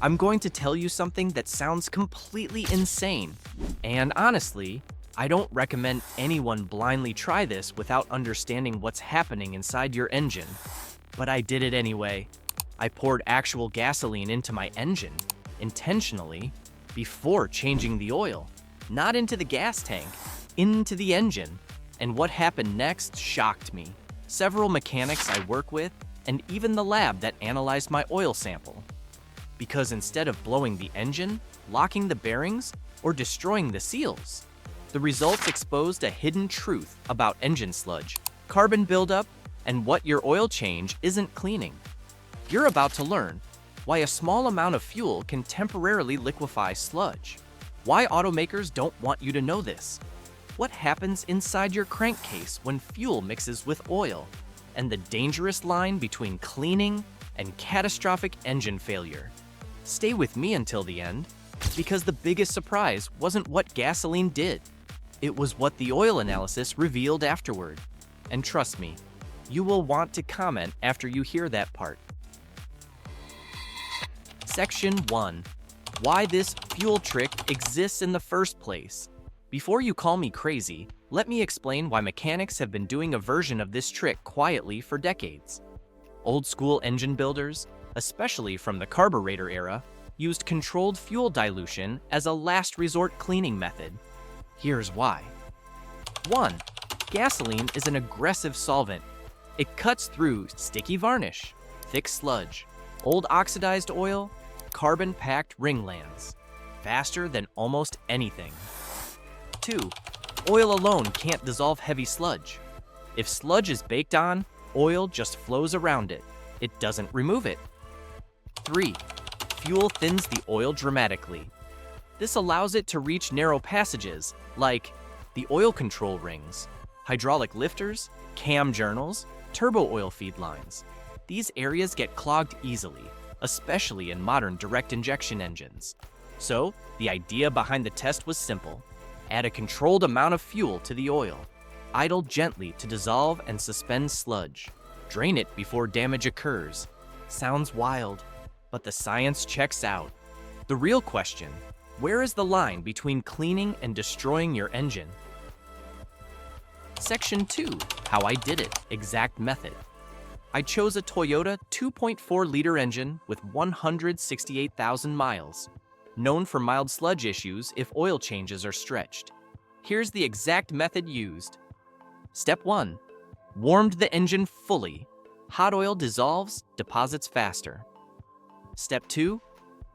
I'm going to tell you something that sounds completely insane. And honestly, I don't recommend anyone blindly try this without understanding what's happening inside your engine. But I did it anyway. I poured actual gasoline into my engine, intentionally, before changing the oil. Not into the gas tank, into the engine. And what happened next shocked me. Several mechanics I work with, and even the lab that analyzed my oil sample. Because instead of blowing the engine, locking the bearings, or destroying the seals, the results exposed a hidden truth about engine sludge, carbon buildup, and what your oil change isn't cleaning. You're about to learn why a small amount of fuel can temporarily liquefy sludge, why automakers don't want you to know this, what happens inside your crankcase when fuel mixes with oil, and the dangerous line between cleaning and catastrophic engine failure. Stay with me until the end, because the biggest surprise wasn't what gasoline did. It was what the oil analysis revealed afterward. And trust me, you will want to comment after you hear that part. Section 1. Why this fuel trick exists in the first place. Before you call me crazy, let me explain why mechanics have been doing a version of this trick quietly for decades. Old-school engine builders, especially from the carburetor era, used controlled fuel dilution as a last resort cleaning method. Here's why. 1. Gasoline is an aggressive solvent. It cuts through sticky varnish, thick sludge, old oxidized oil, carbon-packed ringlands, faster than almost anything. 2. Oil alone can't dissolve heavy sludge. If sludge is baked on, oil just flows around it. It doesn't remove it. 3. Fuel thins the oil dramatically. This allows it to reach narrow passages, like the oil control rings, hydraulic lifters, cam journals, turbo oil feed lines. These areas get clogged easily, especially in modern direct injection engines. So, the idea behind the test was simple. Add a controlled amount of fuel to the oil. Idle gently to dissolve and suspend sludge. Drain it before damage occurs. Sounds wild, but the science checks out. The real question, where is the line between cleaning and destroying your engine? Section 2, how I did it, exact method. I chose a Toyota 2.4-liter engine with 168,000 miles, known for mild sludge issues if oil changes are stretched. Here's the exact method used. Step 1. Warmed the engine fully. Hot oil dissolves, deposits faster. Step 2.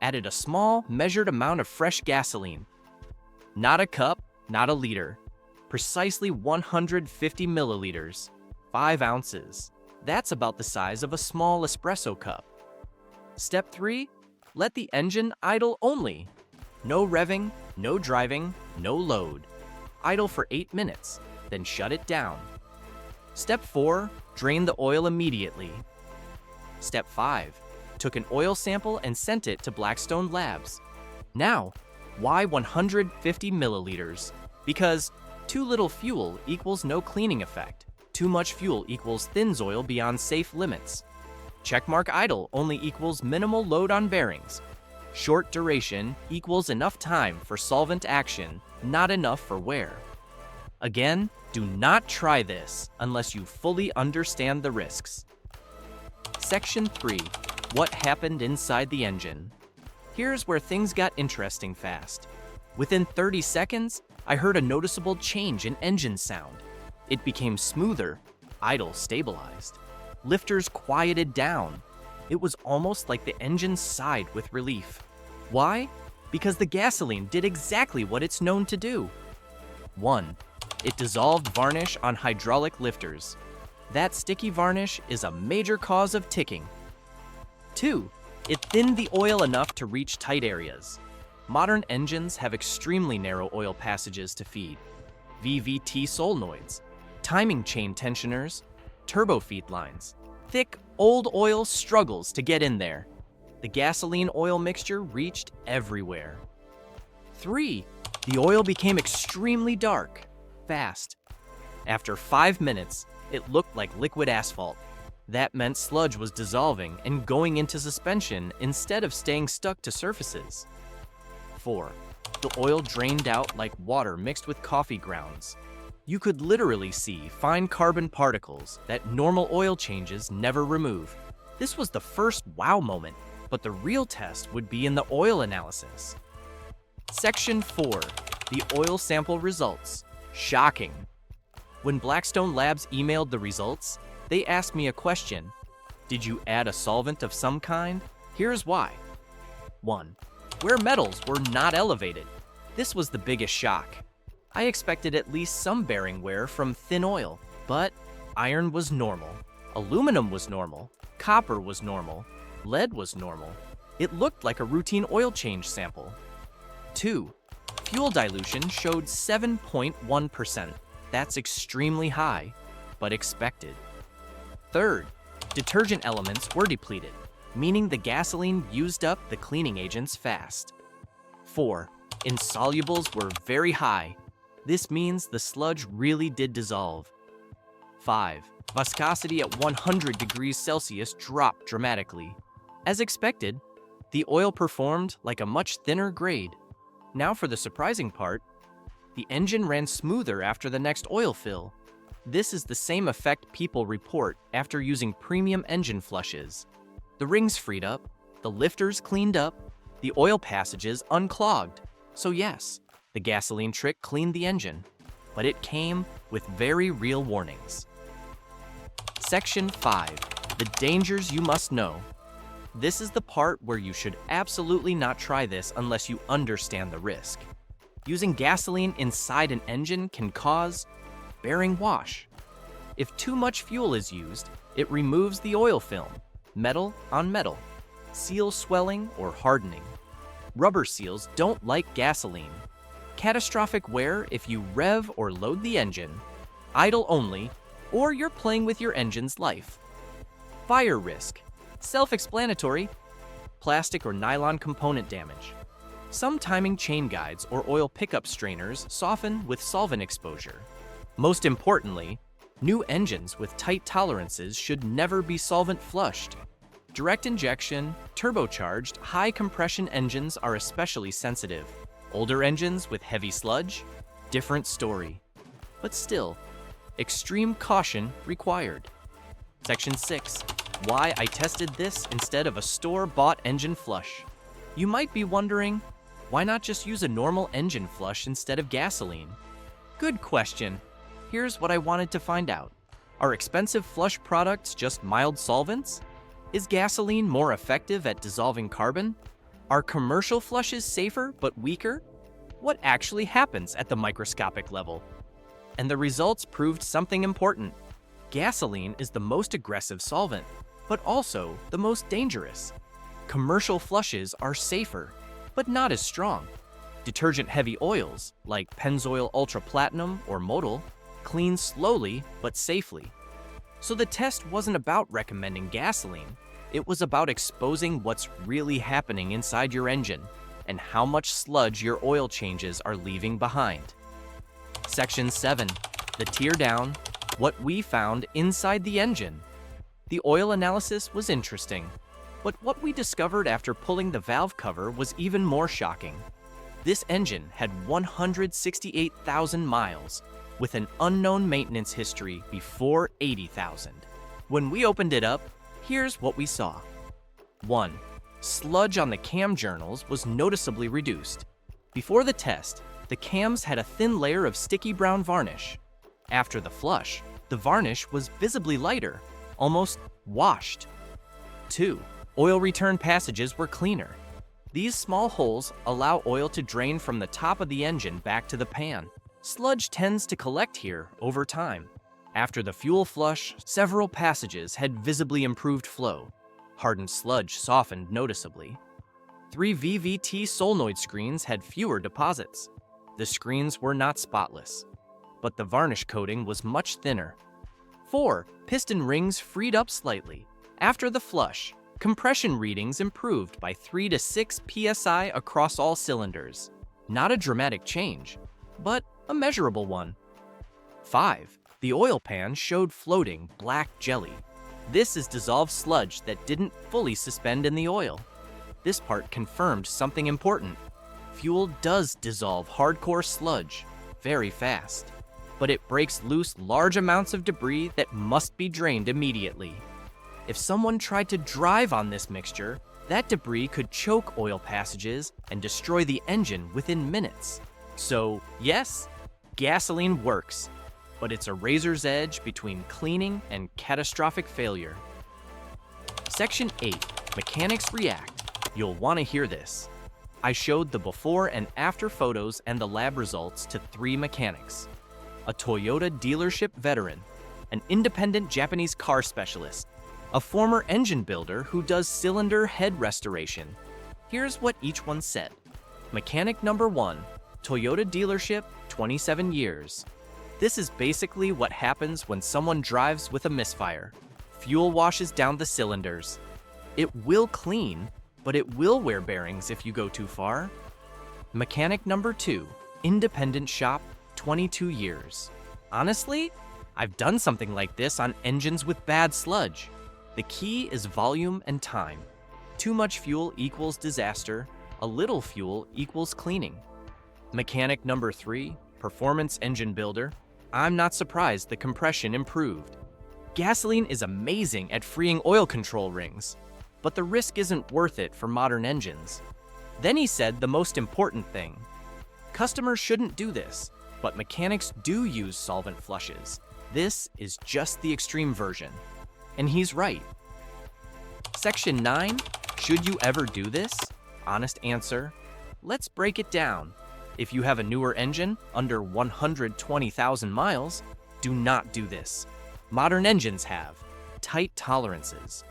Added a small, measured amount of fresh gasoline. Not a cup, not a liter. Precisely 150 milliliters, 5 ounces. That's about the size of a small espresso cup. Step 3. Let the engine idle only. No revving, no driving, no load. Idle for 8 minutes, then shut it down. Step 4. Drain the oil immediately. Step 5. Took an oil sample and sent it to Blackstone Labs. Now, why 150 milliliters? Because too little fuel equals no cleaning effect. Too much fuel equals thins oil beyond safe limits. Checkmark idle only equals minimal load on bearings. Short duration equals enough time for solvent action, not enough for wear. Again, do not try this unless you fully understand the risks. Section 3. What happened inside the engine? Here's where things got interesting fast. Within 30 seconds, I heard a noticeable change in engine sound. It became smoother, idle stabilized. Lifters quieted down. It was almost like the engine sighed with relief. Why? Because the gasoline did exactly what it's known to do. 1. It dissolved varnish on hydraulic lifters. That sticky varnish is a major cause of ticking. 2. It thinned the oil enough to reach tight areas. Modern engines have extremely narrow oil passages to feed. VVT solenoids, timing chain tensioners, turbo feed lines. Thick, old oil struggles to get in there. The gasoline oil mixture reached everywhere. 3. The oil became extremely dark, fast. After 5 minutes, it looked like liquid asphalt. That meant sludge was dissolving and going into suspension instead of staying stuck to surfaces. 4. The oil drained out like water mixed with coffee grounds. You could literally see fine carbon particles that normal oil changes never remove. This was the first wow moment, but the real test would be in the oil analysis. Section 4. The oil sample results. Shocking. When Blackstone Labs emailed the results, they asked me a question. Did you add a solvent of some kind? Here's why. 1. Where metals were not elevated. This was the biggest shock. I expected at least some bearing wear from thin oil, but iron was normal, aluminum was normal, copper was normal, lead was normal. It looked like a routine oil change sample. 2. Fuel dilution showed 7.1%. That's extremely high, but expected. 3. Detergent elements were depleted, meaning the gasoline used up the cleaning agents fast. 4. Insolubles were very high. This means the sludge really did dissolve. 5. Viscosity at 100 degrees Celsius dropped dramatically. As expected, the oil performed like a much thinner grade. Now for the surprising part, the engine ran smoother after the next oil fill. This is the same effect people report after using premium engine flushes. The rings freed up, the lifters cleaned up, the oil passages unclogged. So yes, the gasoline trick cleaned the engine, but it came with very real warnings. Section 5. The dangers you must know. This is the part where you should absolutely not try this unless you understand the risk. Using gasoline inside an engine can cause bearing wash. If too much fuel is used, it removes the oil film, metal on metal, seal swelling or hardening. Rubber seals don't like gasoline. Catastrophic wear if you rev or load the engine, idle only, or you're playing with your engine's life. Fire risk. Self-explanatory. Plastic or nylon component damage. Some timing chain guides or oil pickup strainers soften with solvent exposure. Most importantly, new engines with tight tolerances should never be solvent flushed. Direct injection, turbocharged, high compression engines are especially sensitive. Older engines with heavy sludge? Different story. But still, extreme caution required. Section 6. Why I tested this instead of a store-bought engine flush. You might be wondering, why not just use a normal engine flush instead of gasoline? Good question. Here's what I wanted to find out. Are expensive flush products just mild solvents? Is gasoline more effective at dissolving carbon? Are commercial flushes safer but weaker? What actually happens at the microscopic level? And the results proved something important. Gasoline is the most aggressive solvent, but also the most dangerous. Commercial flushes are safer, but not as strong. Detergent-heavy oils, like Pennzoil Ultra Platinum or Modal, clean slowly but safely. So the test wasn't about recommending gasoline. It was about exposing what's really happening inside your engine and how much sludge your oil changes are leaving behind. Section 7. The tear down. What we found inside the engine. The oil analysis was interesting, but what we discovered after pulling the valve cover was even more shocking. This engine had 168,000 miles, with an unknown maintenance history before 80,000. When we opened it up, here's what we saw. 1. Sludge on the cam journals was noticeably reduced. Before the test, the cams had a thin layer of sticky brown varnish. After the flush, the varnish was visibly lighter, almost washed. 2. Oil return passages were cleaner. These small holes allow oil to drain from the top of the engine back to the pan. Sludge tends to collect here over time. After the fuel flush, several passages had visibly improved flow. Hardened sludge softened noticeably. 3 VVT solenoid screens had fewer deposits. The screens were not spotless, but the varnish coating was much thinner. 4. Piston rings freed up slightly. After the flush, compression readings improved by 3 to 6 psi across all cylinders. Not a dramatic change, but a measurable one. 5. The oil pan showed floating black jelly. This is dissolved sludge that didn't fully suspend in the oil. This part confirmed something important. Fuel does dissolve hardcore sludge very fast, but it breaks loose large amounts of debris that must be drained immediately. If someone tried to drive on this mixture, that debris could choke oil passages and destroy the engine within minutes. So, yes, gasoline works, but it's a razor's edge between cleaning and catastrophic failure. Section 8, Mechanics React. You'll want to hear this. I showed the before and after photos and the lab results to 3 mechanics. A Toyota dealership veteran, an independent Japanese car specialist, a former engine builder who does cylinder head restoration. Here's what each one said. Mechanic number 1, Toyota dealership, 27 years. This is basically what happens when someone drives with a misfire. Fuel washes down the cylinders. It will clean, but it will wear bearings if you go too far. Mechanic number 2, independent shop, 22 years. Honestly, I've done something like this on engines with bad sludge. The key is volume and time. Too much fuel equals disaster. A little fuel equals cleaning. Mechanic number 3, performance engine builder. I'm not surprised the compression improved. Gasoline is amazing at freeing oil control rings, but the risk isn't worth it for modern engines. Then he said the most important thing. Customers shouldn't do this, but mechanics do use solvent flushes. This is just the extreme version. And he's right. Section 9, should you ever do this? Honest answer, let's break it down. If you have a newer engine, under 120,000 miles, do not do this. Modern engines have tight tolerances,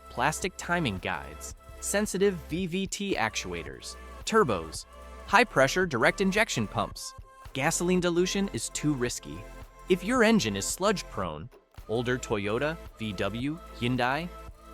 plastic timing guides, sensitive VVT actuators, turbos, high-pressure direct injection pumps. Gasoline dilution is too risky. If your engine is sludge-prone, older Toyota, VW, Hyundai,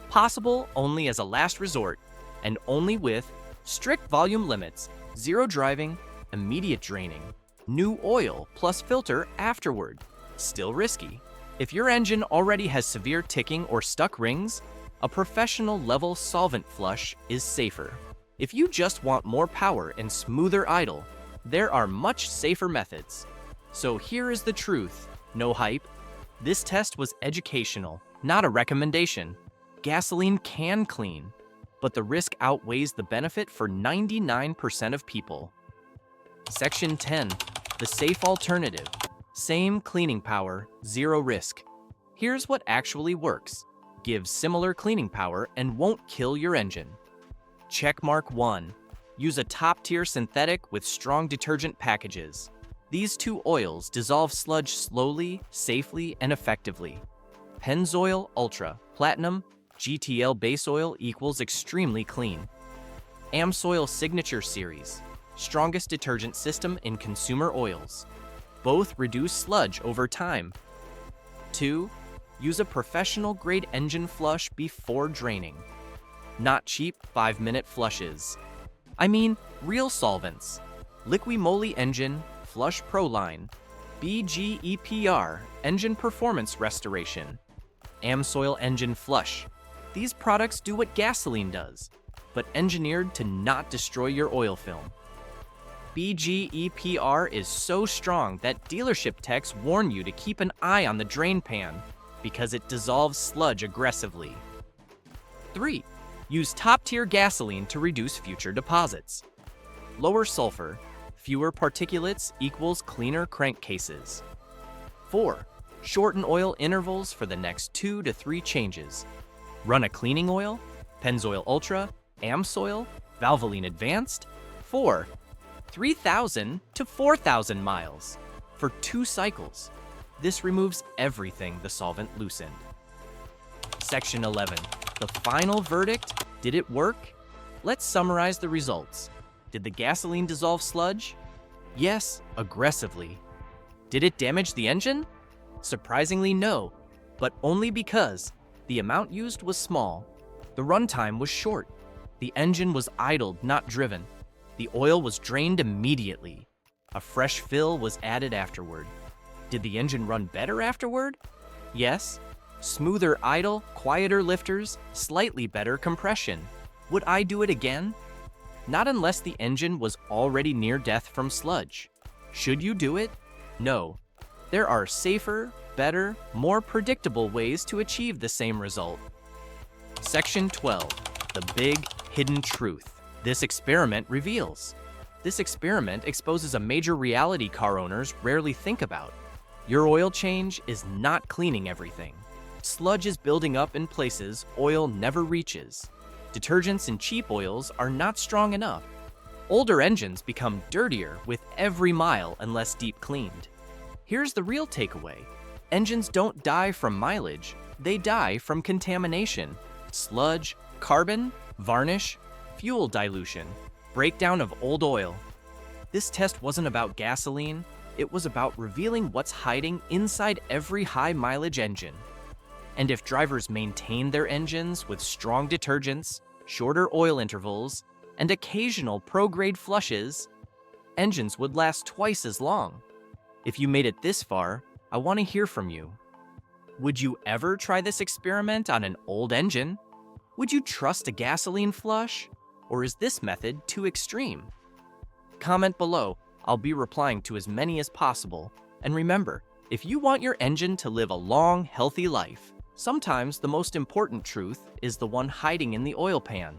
possible only as a last resort, and only with strict volume limits, zero driving, immediate draining, new oil plus filter afterward. Still risky. If your engine already has severe ticking or stuck rings, a professional level solvent flush is safer. If you just want more power and smoother idle, there are much safer methods. So here is the truth, no hype. This test was educational, not a recommendation. Gasoline can clean, but the risk outweighs the benefit for 99% of people. Section 10, the safe alternative. Same cleaning power, zero risk. Here's what actually works. Gives similar cleaning power and won't kill your engine. Checkmark 1. Use a top-tier synthetic with strong detergent packages. These 2 oils dissolve sludge slowly, safely, and effectively. Pennzoil Ultra, Platinum, GTL base oil equals extremely clean. Amsoil Signature Series, strongest detergent system in consumer oils. Both reduce sludge over time. 2. Use a professional-grade engine flush before draining. Not cheap 5-minute flushes. I mean, real solvents. Liqui-Moly Engine, Flush Pro Line, BGEPR, Engine Performance Restoration, Amsoil Engine Flush. These products do what gasoline does, but engineered to not destroy your oil film. BGEPR is so strong that dealership techs warn you to keep an eye on the drain pan because it dissolves sludge aggressively. 3. Use top-tier gasoline to reduce future deposits. Lower sulfur, fewer particulates equals cleaner crankcases. 4. Shorten oil intervals for the next 2 to 3 changes. Run a cleaning oil, Pennzoil Ultra, Amsoil, Valvoline Advanced, for 3,000 to 4,000 miles for 2 cycles. This removes everything the solvent loosened. Section 11. The final verdict. Did it work? Let's summarize the results. Did the gasoline dissolve sludge? Yes, aggressively. Did it damage the engine? Surprisingly no, but only because the amount used was small. The runtime was short. The engine was idled, not driven. The oil was drained immediately. A fresh fill was added afterward. Did the engine run better afterward? Yes, Smoother idle, quieter lifters, slightly better compression. Would I do it again? Not unless the engine was already near death from sludge. Should you do it? No. There are safer, better, more predictable ways to achieve the same result. Section 12. The Big Hidden Truth. This experiment reveals. This experiment exposes a major reality car owners rarely think about. Your oil change is not cleaning everything. Sludge is building up in places oil never reaches. Detergents in cheap oils are not strong enough. Older engines become dirtier with every mile unless deep cleaned. Here's the real takeaway. Engines don't die from mileage, they die from contamination. Sludge, carbon, varnish, fuel dilution, breakdown of old oil. This test wasn't about gasoline, it was about revealing what's hiding inside every high-mileage engine. And if drivers maintain their engines with strong detergents, shorter oil intervals, and occasional pro-grade flushes, engines would last twice as long. If you made it this far, I want to hear from you. Would you ever try this experiment on an old engine? Would you trust a gasoline flush? Or is this method too extreme? Comment below. I'll be replying to as many as possible. And remember, if you want your engine to live a long, healthy life, sometimes the most important truth is the one hiding in the oil pan.